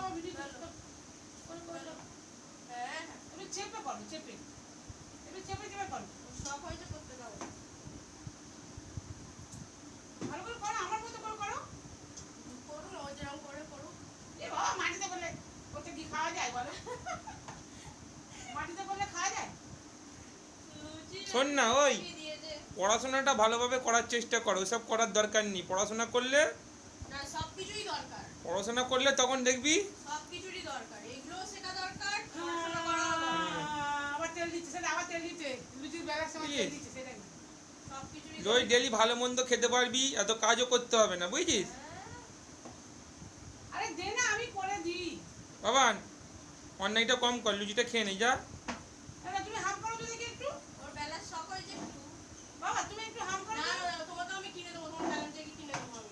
আমার ভিডিও হ্যাঁ তুমি চেপে করো, চেপে একটু চেপে চেপে করো, সব হয়েছে করতে দাও, ভালো করে করো, আমার মতো করে করো, করো না যেরকম করে করো। এ বাবা মাটিতে করলে ওতে কি খাওয়া যায় বলো? মাটিতে করলে খাওয়া যায়? শোন না, ওই পড়াশোনাটা ভালোভাবে করার চেষ্টা করো, ওইসব করার দরকার নেই। পড়াশোনা করলে না সবকিছুই দরকার, পড়াশোনা করলে তখন দেখবি সবকিছুরই দরকার, এগুলোও শেখা দরকার, পড়াশোনা করাও দরকার। আবার তেল দিচ্ছে, সেটা আবার তেল দিচ্ছে, লুচির বেলার সময় তেল দিচ্ছে, সেটা সবকিছুরই ওই ডেলি ভালো মন্দ খেতে পারবি, এত কাজও করতে হবে না, বুঝছিস? আরে দে না, আমি করে দিই। বাবান অন্যায়টা কম কর, লুচিটা খেয়ে নে যা। না তুমি হাম করো তো দেখি একটু, ওর বেলার শখ হয়েছে একটু। বাবা তুমি একটু হাম করো না, তোমাকে আমি কিনে দেবো, তোমার ব্যালেন্স থেকে কিনে দেবো।